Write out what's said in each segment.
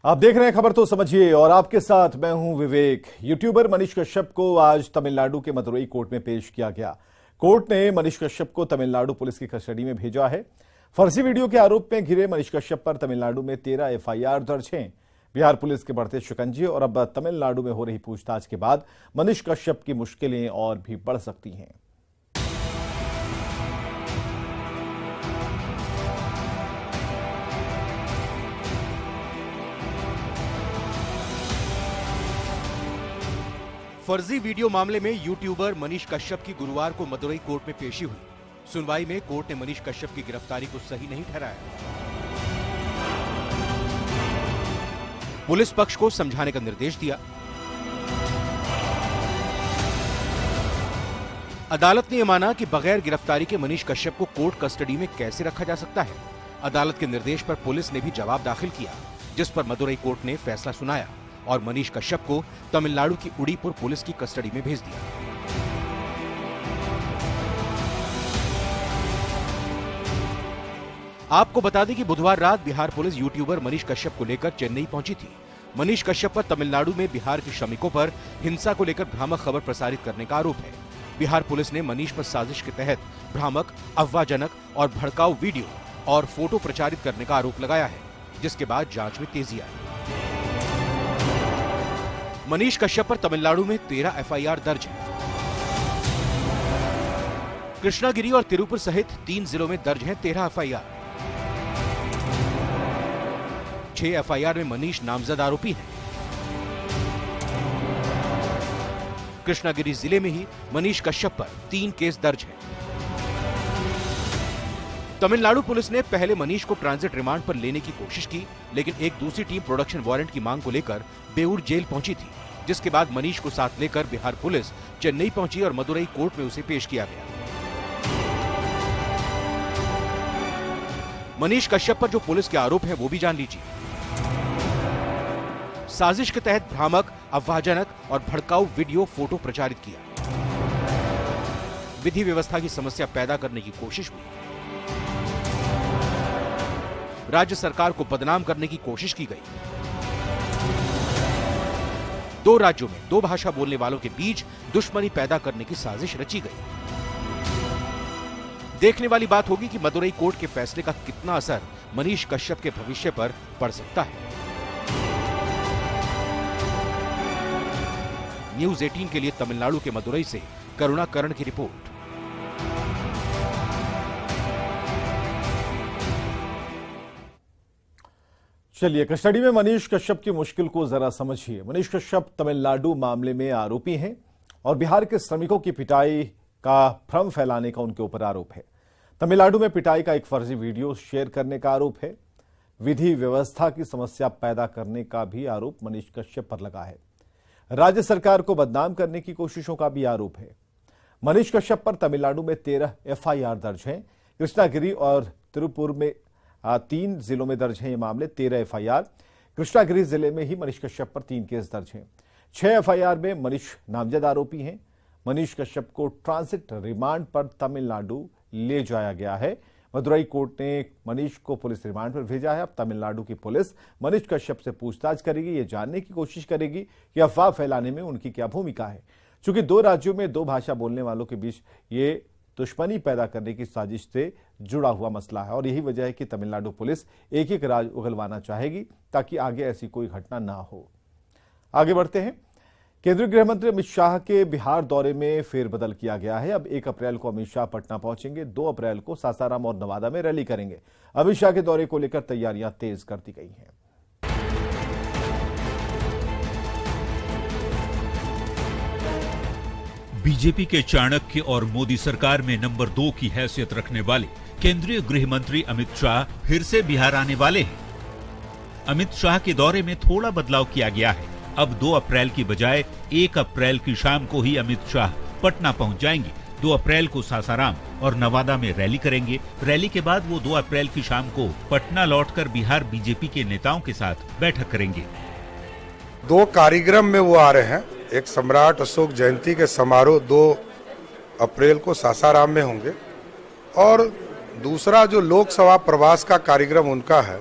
आप देख रहे हैं खबर तो समझिए और आपके साथ मैं हूं विवेक। यूट्यूबर मनीष कश्यप को आज तमिलनाडु के मदुरई कोर्ट में पेश किया गया। कोर्ट ने मनीष कश्यप को तमिलनाडु पुलिस की कस्टडी में भेजा है। फर्जी वीडियो के आरोप में घिरे मनीष कश्यप पर तमिलनाडु में 13 एफआईआर दर्ज हैं। बिहार पुलिस के बढ़ते शिकंजे और अब तमिलनाडु में हो रही पूछताछ के बाद मनीष कश्यप की मुश्किलें और भी बढ़ सकती हैं। फर्जी वीडियो मामले में यूट्यूबर मनीष कश्यप की गुरुवार को मदुरई कोर्ट में पेशी हुई। सुनवाई में कोर्ट ने मनीष कश्यप की गिरफ्तारी को सही नहीं ठहराया। पुलिस पक्ष को समझाने का निर्देश दिया। अदालत ने यह माना कि बगैर गिरफ्तारी के मनीष कश्यप को कोर्ट कस्टडी में कैसे रखा जा सकता है। अदालत के निर्देश पर पुलिस ने भी जवाब दाखिल किया, जिस पर मदुरई कोर्ट ने फैसला सुनाया और मनीष कश्यप को तमिलनाडु की उड़ीपुर पुलिस की कस्टडी में भेज दिया। आपको बता दें कि बुधवार रात बिहार पुलिस यूट्यूबर मनीष कश्यप को लेकर चेन्नई पहुंची थी। मनीष कश्यप पर तमिलनाडु में बिहार के श्रमिकों पर हिंसा को लेकर भ्रामक खबर प्रसारित करने का आरोप है। बिहार पुलिस ने मनीष पर साजिश के तहत भ्रामक, अफवाहजनक और भड़काऊ वीडियो और फोटो प्रचारित करने का आरोप लगाया है, जिसके बाद जांच में तेजी आई। मनीष कश्यप पर तमिलनाडु में 13 एफआईआर दर्ज है। कृष्णागिरी और तिरुपुर सहित 3 जिलों में दर्ज हैं 13 एफआईआर। 6 एफआईआर में मनीष नामजद आरोपी हैं। कृष्णागिरी जिले में ही मनीष कश्यप पर 3 केस दर्ज हैं। तमिलनाडु पुलिस ने पहले मनीष को ट्रांजिट रिमांड पर लेने की कोशिश की, लेकिन एक दूसरी टीम प्रोडक्शन वारंट की मांग को लेकर बेऊर जेल पहुंची थी, जिसके बाद मनीष को साथ लेकर बिहार पुलिस चेन्नई पहुंची और मदुरई कोर्ट में उसे पेश किया गया। मनीष कश्यप पर जो पुलिस के आरोप हैं वो भी जान लीजिए। साजिश के तहत भ्रामक, अफवाहजनक और भड़काऊ वीडियो, फोटो प्रचारित किया। विधि व्यवस्था की समस्या पैदा करने की कोशिश हुई। राज्य सरकार को बदनाम करने की कोशिश की गई। 2 राज्यों में 2 भाषा बोलने वालों के बीच दुश्मनी पैदा करने की साजिश रची गई। देखने वाली बात होगी कि मदुरई कोर्ट के फैसले का कितना असर मनीष कश्यप के भविष्य पर पड़ सकता है। न्यूज़ 18 के लिए तमिलनाडु के मदुरई से करुणाकरण की रिपोर्ट। चलिए, कस्टडी में मनीष कश्यप की मुश्किल को जरा समझिए। मनीष कश्यप तमिलनाडु मामले में आरोपी हैं और बिहार के श्रमिकों की पिटाई का भ्रम फैलाने का उनके ऊपर आरोप है। तमिलनाडु में पिटाई का एक फर्जी वीडियो शेयर करने का आरोप है। विधि व्यवस्था की समस्या पैदा करने का भी आरोप मनीष कश्यप पर लगा है। राज्य सरकार को बदनाम करने की कोशिशों का भी आरोप है। मनीष कश्यप पर तमिलनाडु में 13 एफआईआर दर्ज हैं। कृष्णागिरी और तिरुपुर में 3 जिलों में दर्ज हैं ये मामले। 13 एफआईआर। कृष्णागिरी जिले में ही मनीष कश्यप पर 3 केस दर्ज हैं। 6 एफआईआर में मनीष नामजद आरोपी हैं। मनीष कश्यप को ट्रांजिट रिमांड पर तमिलनाडु ले जाया गया है। मदुरई कोर्ट ने मनीष को पुलिस रिमांड पर भेजा है। अब तमिलनाडु की पुलिस मनीष कश्यप से पूछताछ करेगी। ये जानने की कोशिश करेगी कि अफवाह फैलाने में उनकी क्या भूमिका है। चूंकि 2 राज्यों में 2 भाषा बोलने वालों के बीच ये दुश्मनी पैदा करने की साजिश से जुड़ा हुआ मसला है और यही वजह है कि तमिलनाडु पुलिस एक राज्य उगलवाना चाहेगी ताकि आगे ऐसी कोई घटना ना हो। आगे बढ़ते हैं। केंद्रीय गृह मंत्री अमित शाह के बिहार दौरे में फेरबदल किया गया है। अब 1 अप्रैल को अमित शाह पटना पहुंचेंगे। 2 अप्रैल को सासाराम और नवादा में रैली करेंगे। अमित शाह के दौरे को लेकर तैयारियां तेज कर दी गई हैं। बीजेपी के चाणक्य और मोदी सरकार में नंबर 2 की हैसियत रखने वाले केंद्रीय गृह मंत्री अमित शाह फिर से बिहार आने वाले हैं। अमित शाह के दौरे में थोड़ा बदलाव किया गया है। अब 2 अप्रैल की बजाय 1 अप्रैल की शाम को ही अमित शाह पटना पहुंच जाएंगे। 2 अप्रैल को सासाराम और नवादा में रैली करेंगे। रैली के बाद वो 2 अप्रैल की शाम को पटना लौटकर बिहार बीजेपी के नेताओं के साथ बैठक करेंगे। 2 कार्यक्रम में वो आ रहे हैं। एक सम्राट अशोक जयंती के समारोह 2 अप्रैल को सासाराम में होंगे और दूसरा जो लोकसभा प्रवास का कार्यक्रम उनका है,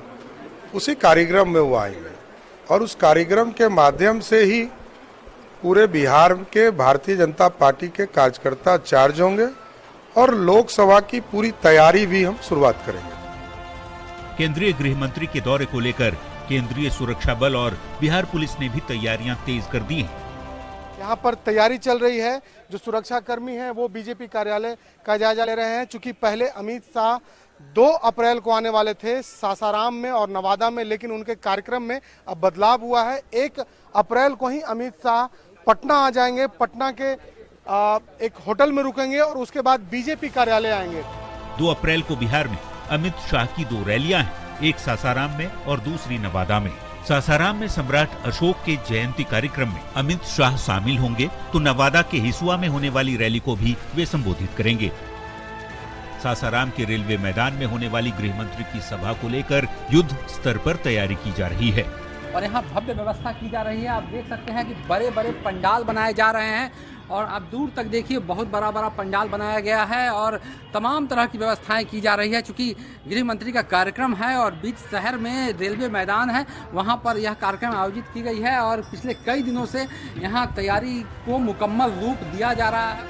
उसी कार्यक्रम में वो आएंगे। और उस कार्यक्रम के माध्यम से ही पूरे बिहार के भारतीय जनता पार्टी के कार्यकर्ता चार्ज होंगे और लोकसभा की पूरी तैयारी भी हम शुरुआत करेंगे। केंद्रीय गृह मंत्री के दौरे को लेकर केंद्रीय सुरक्षा बल और बिहार पुलिस ने भी तैयारियां तेज कर दी हैं। यहाँ पर तैयारी चल रही है। जो सुरक्षा कर्मी हैं वो बीजेपी कार्यालय का जायजा ले रहे हैं। चूंकि पहले अमित शाह 2 अप्रैल को आने वाले थे सासाराम में और नवादा में, लेकिन उनके कार्यक्रम में अब बदलाव हुआ है। 1 अप्रैल को ही अमित शाह पटना आ जाएंगे। पटना के एक होटल में रुकेंगे और उसके बाद बीजेपी कार्यालय आएंगे। 2 अप्रैल को बिहार में अमित शाह की 2 रैलियां हैं, एक सासाराम में और दूसरी नवादा में। सासाराम में सम्राट अशोक के जयंती कार्यक्रम में अमित शाह शामिल होंगे तो नवादा के हिसुआ में होने वाली रैली को भी वे संबोधित करेंगे। सासाराम के रेलवे मैदान में होने वाली गृह मंत्री की सभा को लेकर युद्ध स्तर पर तैयारी की जा रही है और यहाँ भव्य व्यवस्था की जा रही है। आप देख सकते हैं कि बड़े बड़े पंडाल बनाए जा रहे हैं और आप दूर तक देखिए बहुत बड़ा बड़ा पंडाल बनाया गया है और तमाम तरह की व्यवस्थाएं की जा रही है। चूंकि गृह मंत्री का कार्यक्रम है और बीच शहर में रेलवे मैदान है, वहां पर यह कार्यक्रम आयोजित की गई है और पिछले कई दिनों से यहां तैयारी को मुकम्मल रूप दिया जा रहा है।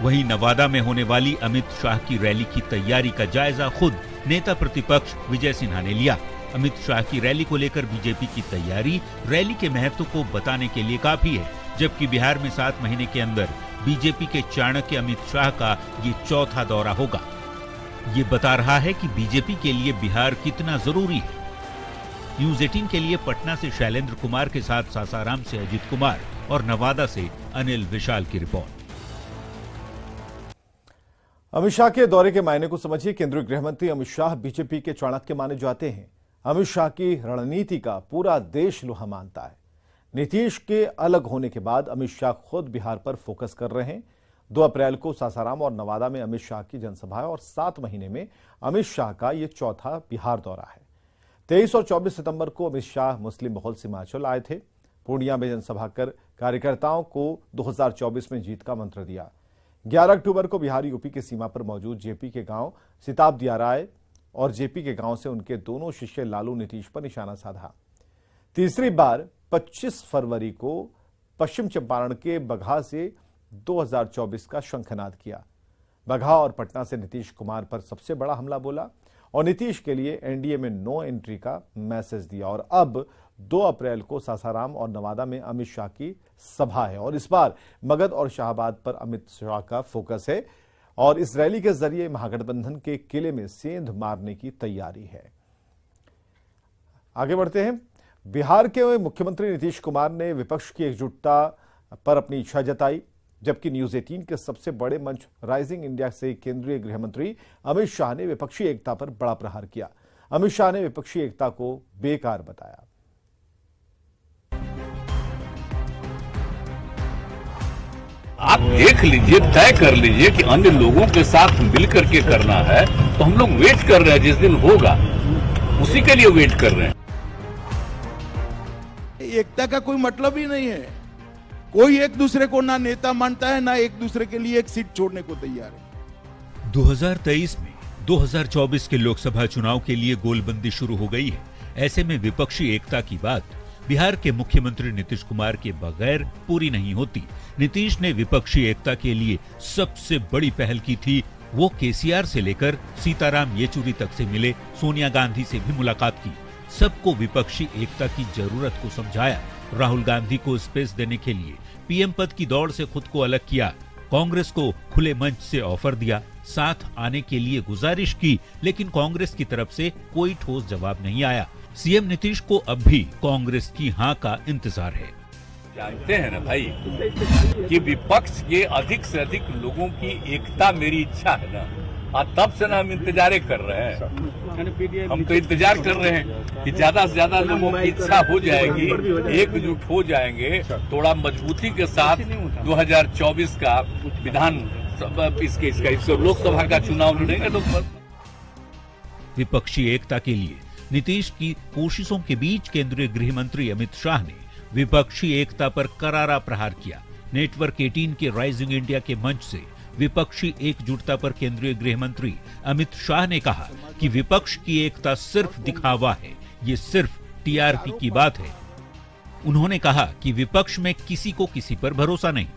वहीं नवादा में होने वाली अमित शाह की रैली की तैयारी का जायजा खुद नेता प्रतिपक्ष विजय सिन्हा ने लिया। अमित शाह की रैली को लेकर बीजेपी की तैयारी रैली के महत्व को बताने के लिए काफी है, जबकि बिहार में 7 महीने के अंदर बीजेपी के चाणक्य अमित शाह का ये 4था दौरा होगा। ये बता रहा है कि बीजेपी के लिए बिहार कितना जरूरी है। न्यूज 18 के लिए पटना से शैलेंद्र कुमार के साथ सासाराम से अजित कुमार और नवादा से अनिल विशाल की रिपोर्ट। अमित शाह के दौरे के मायने को समझिए। केंद्रीय गृह मंत्री अमित शाह बीजेपी के चाणक्य माने जाते हैं। अमित शाह की रणनीति का पूरा देश लोहा मानता है। नीतीश के अलग होने के बाद अमित शाह खुद बिहार पर फोकस कर रहे हैं। 2 अप्रैल को सासाराम और नवादा में अमित शाह की जनसभाएं और 7 महीने में अमित शाह का ये 4था बिहार दौरा है। 23 और 24 सितंबर को अमित शाह मुस्लिम बहुल सीमांचल आए थे। पूर्णिया में जनसभा कर कार्यकर्ताओं को 2024 में जीत का मंत्र दिया। 11 अक्टूबर को बिहार यूपी की सीमा पर मौजूद जेपी के गांव सिताब दिया राय और जेपी के गांव से उनके दोनों शिष्य लालू नीतीश पर निशाना साधा। तीसरी बार 25 फरवरी को पश्चिम चंपारण के बगहा से 2024 का शंखनाद किया। बगहा और पटना से नीतीश कुमार पर सबसे बड़ा हमला बोला और नीतीश के लिए एनडीए में नो एंट्री का मैसेज दिया। और अब 2 अप्रैल को सासाराम और नवादा में अमित शाह की सभा है और इस बार मगध और शाहबाद पर अमित शाह का फोकस है और इस रैली के जरिए महागठबंधन के किले में सेंध मारने की तैयारी है। आगे बढ़ते हैं। बिहार के मुख्यमंत्री नीतीश कुमार ने विपक्ष की एकजुटता पर अपनी इच्छा जताई, जबकि न्यूज 18 के सबसे बड़े मंच राइजिंग इंडिया से केंद्रीय गृह मंत्री अमित शाह ने विपक्षी एकता पर बड़ा प्रहार किया। अमित शाह ने विपक्षी एकता को बेकार बताया। आप देख लीजिए, तय कर लीजिए कि अन्य लोगों के साथ मिलकर के करना है, तो हम लोग वेट कर रहे हैं, जिस दिन होगा उसी के लिए वेट कर रहे हैं। एकता का कोई मतलब ही नहीं है। कोई एक दूसरे को ना नेता मानता है, ना एक दूसरे के लिए एक सीट छोड़ने को तैयार है। 2023 में 2024 के लोकसभा चुनाव के लिए गोलबंदी शुरू हो गई है। ऐसे में विपक्षी एकता की बात बिहार के मुख्यमंत्री नीतीश कुमार के बगैर पूरी नहीं होती। नीतीश ने विपक्षी एकता के लिए सबसे बड़ी पहल की थी। वो केसीआर से लेकर सीताराम येचुरी तक से मिले, सोनिया गांधी से भी मुलाकात की, सबको विपक्षी एकता की जरूरत को समझाया। राहुल गांधी को स्पेस देने के लिए पीएम पद की दौड़ से खुद को अलग किया। कांग्रेस को खुले मंच से ऑफर दिया, साथ आने के लिए गुजारिश की, लेकिन कांग्रेस की तरफ से कोई ठोस जवाब नहीं आया। सीएम नीतीश को अब भी कांग्रेस की हां का इंतजार है। जानते हैं ना भाई कि विपक्ष के अधिक से अधिक लोगों की एकता मेरी इच्छा है ना, और तब से ना हम इंतजार कर रहे हैं। हम तो इंतजार कर रहे हैं कि ज्यादा से ज्यादा लोगों की इच्छा हो जाएगी, एकजुट हो जाएंगे, थोड़ा मजबूती के साथ 2024 का विधान इसका लोकसभा का चुनाव लड़ेंगे लोग। विपक्षी एकता के लिए नीतीश की कोशिशों के बीच केंद्रीय गृह मंत्री अमित शाह ने विपक्षी एकता पर करारा प्रहार किया। नेटवर्क 18 के राइजिंग इंडिया के मंच से विपक्षी एकजुटता पर केंद्रीय गृह मंत्री अमित शाह ने कहा कि विपक्ष की एकता सिर्फ दिखावा है, ये सिर्फ टीआरपी की बात है। उन्होंने कहा कि विपक्ष में किसी को किसी पर भरोसा नहीं।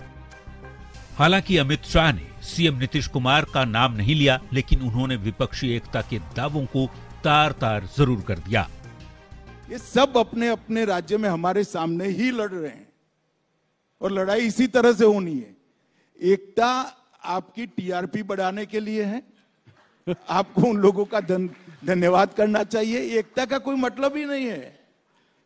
हालांकि अमित शाह ने सीएम नीतीश कुमार का नाम नहीं लिया, लेकिन उन्होंने विपक्षी एकता के दावों को तार तार जरूर कर दिया। ये सब अपने अपने राज्य में हमारे सामने ही लड़ रहे हैं और लड़ाई इसी तरह से होनी है। एकता आपकी टीआरपी बढ़ाने के लिए है। आपको उन लोगों का धन्यवाद करना चाहिए। एकता का कोई मतलब ही नहीं है।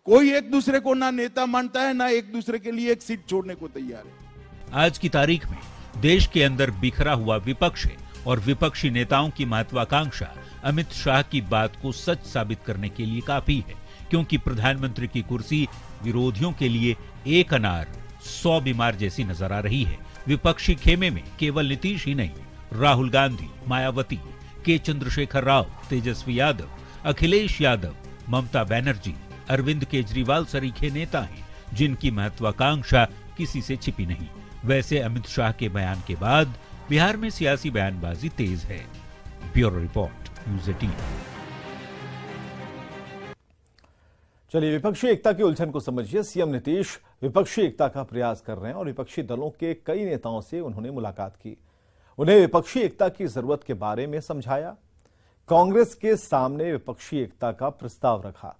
कोई एक दूसरे को ना नेता मानता है, ना एक दूसरे के लिए एक सीट छोड़ने को तैयार है। आज की तारीख में देश के अंदर बिखरा हुआ विपक्ष है और विपक्षी नेताओं की महत्वाकांक्षा अमित शाह की बात को सच साबित करने के लिए काफी है, क्योंकि प्रधानमंत्री की कुर्सी विरोधियों के लिए एक अनार 100 बीमार जैसी नजर आ रही है। विपक्षी खेमे में केवल नीतीश ही नहीं, राहुल गांधी, मायावती, के चंद्रशेखर राव, तेजस्वी यादव, अखिलेश यादव, ममता बनर्जी, अरविंद केजरीवाल सरीखे नेता हैं, जिनकी महत्वाकांक्षा किसी से छिपी नहीं। वैसे अमित शाह के बयान के बाद बिहार में सियासी बयानबाजी तेज है। Bureau report, news 18। चलिए, विपक्षी एकता की उलझन को समझिए। सीएम नीतीश विपक्षी एकता का प्रयास कर रहे हैं और विपक्षी दलों के कई नेताओं से उन्होंने मुलाकात की, उन्हें विपक्षी एकता की जरूरत के बारे में समझाया, कांग्रेस के सामने विपक्षी एकता का प्रस्ताव रखा।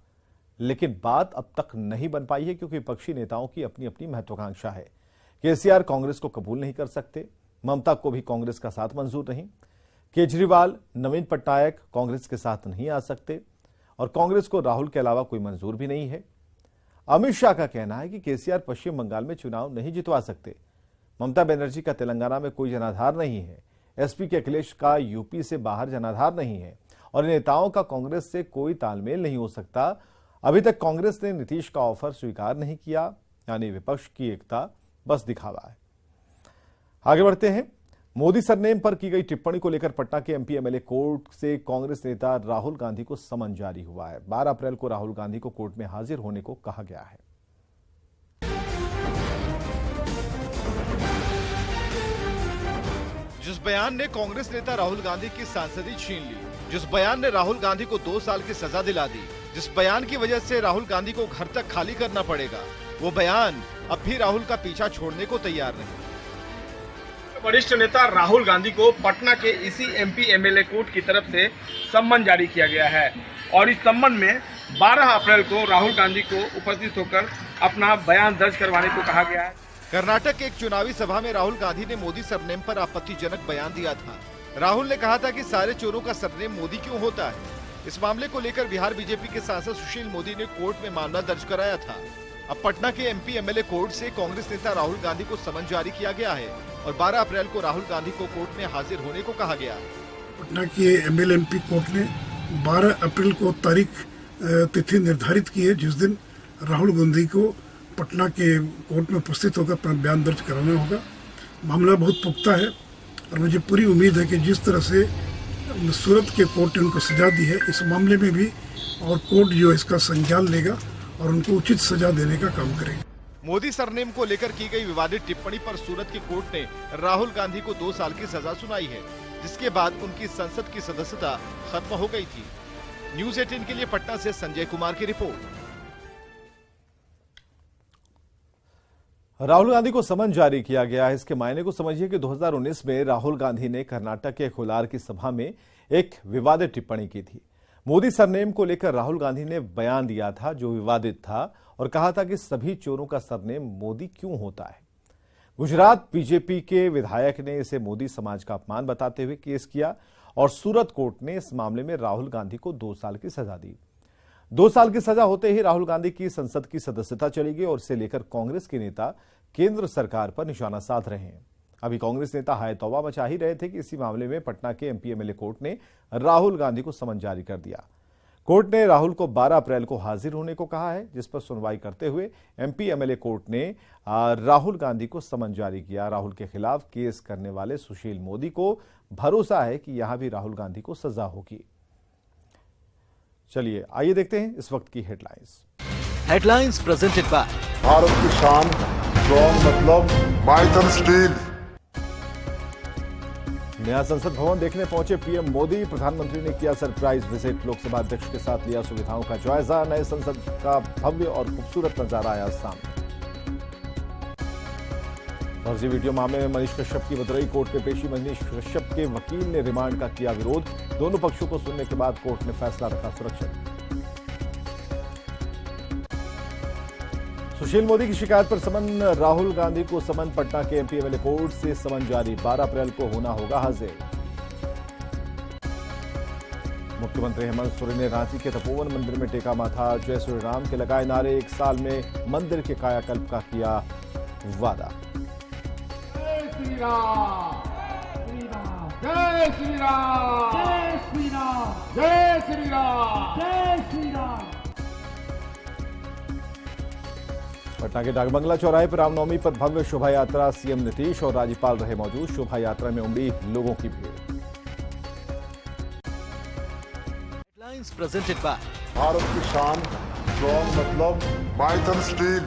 लेकिन बात अब तक नहीं बन पाई है, क्योंकि विपक्षी नेताओं की अपनी अपनी महत्वाकांक्षा है। केसीआर कांग्रेस को कबूल नहीं कर सकते, ममता को भी कांग्रेस का साथ मंजूर नहीं, केजरीवाल, नवीन पटनायक कांग्रेस के साथ नहीं आ सकते और कांग्रेस को राहुल के अलावा कोई मंजूर भी नहीं है। अमित शाह का कहना है कि केसीआर पश्चिम बंगाल में चुनाव नहीं जितवा सकते, ममता बनर्जी का तेलंगाना में कोई जनाधार नहीं है, एसपी के अखिलेश का यूपी से बाहर जनाधार नहीं है और नेताओं का कांग्रेस से कोई तालमेल नहीं हो सकता। अभी तक कांग्रेस ने नीतीश का ऑफर स्वीकार नहीं किया, यानी विपक्ष की एकता बस दिखावा है। आगे बढ़ते हैं। मोदी सरनेम पर की गई टिप्पणी को लेकर पटना के एमपी एमएलए कोर्ट से कांग्रेस नेता राहुल गांधी को समन जारी हुआ है। 12 अप्रैल को राहुल गांधी को कोर्ट में हाजिर होने को कहा गया है। जिस बयान ने कांग्रेस नेता राहुल गांधी की सांसदी छीन ली, जिस बयान ने राहुल गांधी को 2 साल की सजा दिला दी, जिस बयान की वजह से राहुल गांधी को घर तक खाली करना पड़ेगा, वो बयान अब भी राहुल का पीछा छोड़ने को तैयार नहीं। वरिष्ठ नेता राहुल गांधी को पटना के इसी एमपी एमएलए कोर्ट की तरफ से सम्मन जारी किया गया है और इस सम्मन में 12 अप्रैल को राहुल गांधी को उपस्थित होकर अपना बयान दर्ज करवाने को कहा गया है। कर्नाटक के एक चुनावी सभा में राहुल गांधी ने मोदी सरनेम पर आपत्तिजनक बयान दिया था। राहुल ने कहा था कि सारे चोरों का सरनेम मोदी क्यों होता है। इस मामले को लेकर बिहार बीजेपी के सांसद सुशील मोदी ने कोर्ट में मामला दर्ज कराया था। अब पटना के एमपी एमएलए कोर्ट से कांग्रेस नेता राहुल गांधी को समन जारी किया गया है और 12 अप्रैल को राहुल गांधी को कोर्ट में हाजिर होने को कहा गया। पटना के एमएलए एमपी कोर्ट ने 12 अप्रैल को तिथि निर्धारित की है, जिस दिन राहुल गांधी को पटना के कोर्ट में उपस्थित होकर अपना बयान दर्ज कराना होगा। मामला बहुत पुख्ता है और मुझे पूरी उम्मीद है कि जिस तरह से सूरत के कोर्ट ने उनको सजा दी है, इस मामले में भी और कोर्ट जो इसका संज्ञान लेगा और उनको उचित सजा देने का काम करेगा। मोदी सरनेम को लेकर की गई विवादित टिप्पणी पर सूरत की कोर्ट ने राहुल गांधी को 2 साल की सजा सुनाई है, जिसके बाद उनकी संसद की सदस्यता खत्म हो गई थी। न्यूज़ 18 के लिए पटना से संजय कुमार की रिपोर्ट। राहुल गांधी को समन जारी किया गया है। इसके मायने को समझिए कि 2019 में राहुल गांधी ने कर्नाटक के कोलार की सभा में एक विवादित टिप्पणी की थी। मोदी सरनेम को लेकर राहुल गांधी ने बयान दिया था जो विवादित था और कहा था कि सभी चोरों का सरनेम मोदी क्यों होता है। गुजरात बीजेपी के विधायक ने इसे मोदी समाज का अपमान बताते हुए केस किया और सूरत कोर्ट ने इस मामले में राहुल गांधी को 2 साल की सजा दी। 2 साल की सजा होते ही राहुल गांधी की संसद की सदस्यता चली गई और इसे लेकर कांग्रेस के नेता केंद्र सरकार पर निशाना साध रहे हैं। अभी कांग्रेस नेता हाय तौबा मचा ही रहे थे कि इसी मामले में पटना के एमपी एमएलए कोर्ट ने राहुल गांधी को समन जारी कर दिया। कोर्ट ने राहुल को 12 अप्रैल को हाजिर होने को कहा है, जिस पर सुनवाई करते हुए एमपी एमएलए कोर्ट ने राहुल गांधी को समन जारी किया। राहुल के खिलाफ केस करने वाले सुशील मोदी को भरोसा है कि यहां भी राहुल गांधी को सजा होगी। चलिए आइए देखते हैं इस वक्त की हेडलाइंस प्रेजेंटेड बाय भारत की शान स्ट्रॉन्ग मतलब माइथन स्टील। नया संसद भवन देखने पहुंचे पीएम मोदी। प्रधानमंत्री ने किया सरप्राइज विजिट। लोकसभा अध्यक्ष के साथ लिया सुविधाओं का जायजा। नए संसद का भव्य और खूबसूरत नजारा आया सामने। फर्जी वीडियो मामले में मनीष कश्यप की मदुरई कोर्ट में पेशी। मनीष कश्यप के वकील ने रिमांड का किया विरोध। दोनों पक्षों को सुनने के बाद कोर्ट ने फैसला रखा सुरक्षित। सुशील मोदी की शिकायत पर समन। राहुल गांधी को समन। पटना के एमपी एमएलए कोर्ट से समन जारी। 12 अप्रैल को होना होगा हाजिर। मुख्यमंत्री हेमंत सोरेन ने रांची के तपोवन मंदिर में टेका माथा। जय श्री राम के लगाए नारे। 1 साल में मंदिर के कायाकल्प का किया वादा। जय श्री राम, जय श्री राम, जय श्री राम, जय श्री राम, जय श्री राम। पटना के डाकबंगला चौराहे पर रामनवमी पर भव्य शोभा यात्रा। सीएम नीतीश और राज्यपाल रहे मौजूद। शोभा यात्रा में उमड़ी लोगों की भीड़। प्रेजेंटेड बाय भारत की शान, स्ट्रॉन्ग मतलब माइथन स्टील।